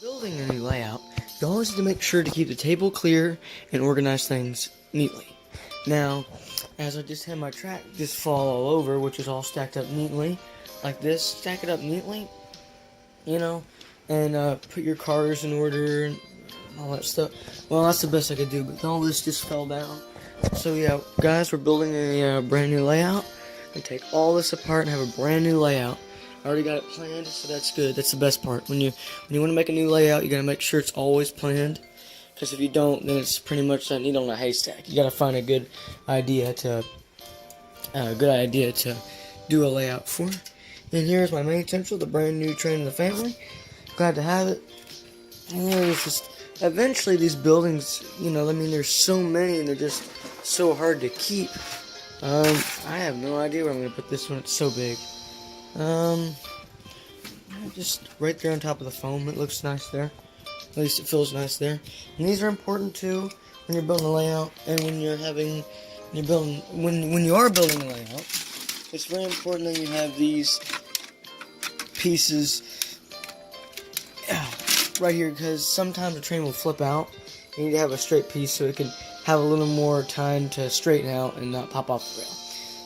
Building a new layout, you always have to make sure to keep the table clear and organize things neatly. Now, as I just had my track just fall all over, which is all stacked up neatly, like this, stack it up neatly, and put your cars in order and all that stuff. Well, that's the best I could do, but all this just fell down. So yeah, guys, we're building a brand new layout. I'm gonna take all this apart and have a brand new layout. I already got it planned, so that's good. That's the best part. When you want to make a new layout, you gotta make sure it's always planned. Because if you don't, then it's pretty much a needle in a haystack. You gotta find a good idea to do a layout for. And here's my main central, the brand new train in the family. Glad to have it. And there's just eventually these buildings, there's so many and they're just so hard to keep. I have no idea where I'm gonna put this one. It's so big. Just right there on top of the foam. It looks nice there. At least it feels nice there. And these are important too when you're building a layout, and when you are building a layout. It's very important that you have these pieces right here, because sometimes the train will flip out. You need to have a straight piece so it can have a little more time to straighten out and not pop off the rail.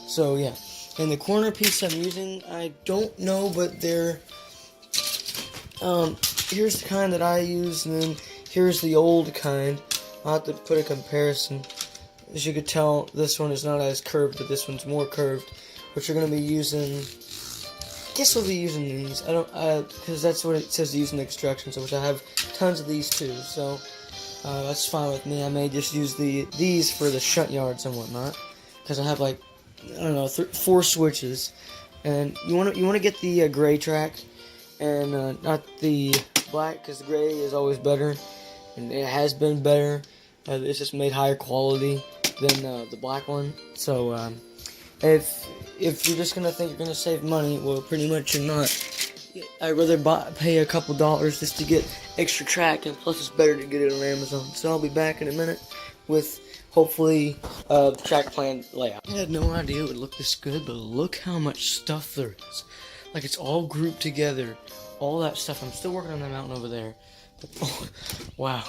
So yeah. And the corner piece I'm using, I don't know, but they're, here's the kind that I use, and then here's the old kind. I'll have to put a comparison. As you could tell, this one is not as curved, but this one's more curved, which you're going to be using. I guess we'll be using these. Because that's what it says to use in the instructions, which I have tons of these too, so that's fine with me. I may just use these for the shunt yards and whatnot, because I have like, I don't know, 4 switches, and you want to get the gray track, and not the black, because the gray is always better, and it has been better. It's just made higher quality than the black one. So if you're just gonna think you're gonna save money, well, pretty much you're not. I'd rather pay a couple dollars just to get extra track, and plus it's better to get it on Amazon. So I'll be back in a minute with hopefully the track plan layout. I had no idea it would look this good, but look how much stuff there is. Like, it's all grouped together. All that stuff. I'm still working on that mountain over there. But, oh, wow.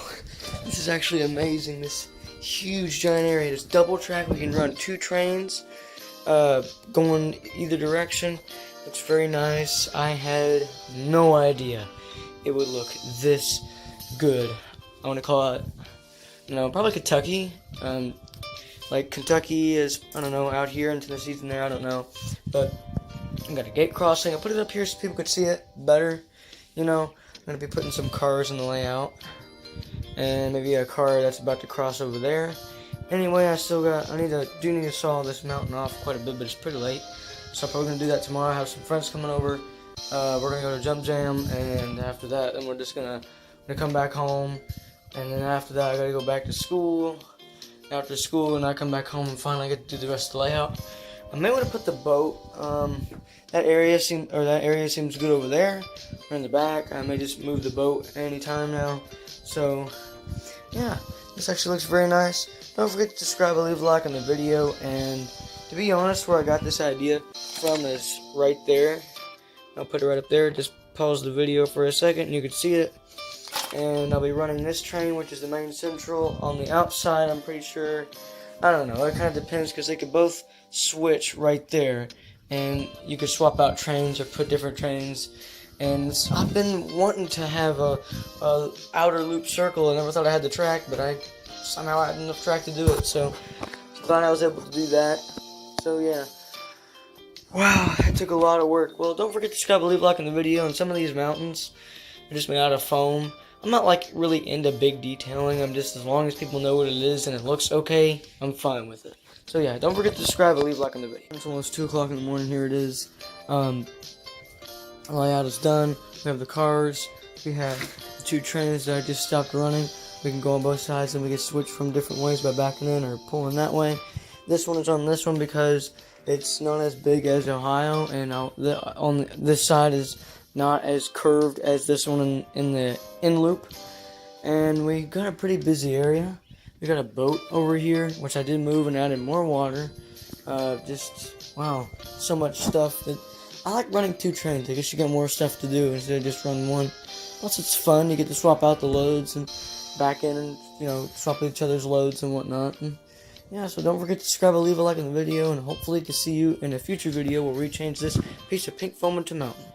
This is actually amazing. This huge giant area. It's double track. We can run 2 trains going either direction. It's very nice. I had no idea it would look this good. I want to call it, probably Kentucky. Like Kentucky is, I don't know, out here, and Tennessee's in there, I don't know. But I got a gate crossing. I put it up here so people could see it better. I'm going to be putting some cars in the layout. And maybe a car that's about to cross over there. Anyway, I do need to saw this mountain off quite a bit, but it's pretty late. So I'm probably going to do that tomorrow. I have some friends coming over. We're going to go to Jump Jam, and after that, then we're just going to come back home. And then after that, I gotta go back to school. After school, and I come back home and finally get to do the rest of the layout. I may want to put the boat. That area seems good over there, or in the back. I may just move the boat anytime now. So, yeah, this actually looks very nice. Don't forget to subscribe and leave a like on the video. And to be honest, where I got this idea from is right there. I'll put it right up there. Just pause the video for a second, and you can see it. And I'll be running this train, which is the main central, on the outside, I'm pretty sure. I don't know, it kind of depends, because they could both switch right there. And you could swap out trains or put different trains. And I've been wanting to have a outer loop circle. I never thought I had the track, but I somehow had enough track to do it. So, glad I was able to do that. So, yeah. Wow, it took a lot of work. Well, don't forget to subscribe and leave a like on the video. And some of these mountains are just made out of foam. I'm not like really into big detailing. I'm just, as long as people know what it is and it looks okay, I'm fine with it. So yeah, don't forget to subscribe and leave a like on the video. It's almost 2 o'clock in the morning. Here it is. The layout is done. We have the cars. We have the 2 trains that I just stopped running. We can go on both sides, and we can switch from different ways by backing in or pulling that way. This one is on this one because it's not as big as Ohio, and on this side is not as curved as this one in the in loop. And we got a pretty busy area. We got a boat over here, which I did move and added more water. Just wow, so much stuff that I like running 2 trains. I guess you get more stuff to do instead of just run one. Plus, it's fun. You get to swap out the loads and back in and, swap each other's loads and whatnot. And yeah, so don't forget to subscribe and leave a like on the video, and hopefully to see you in a future video where we change this piece of pink foam into mountain.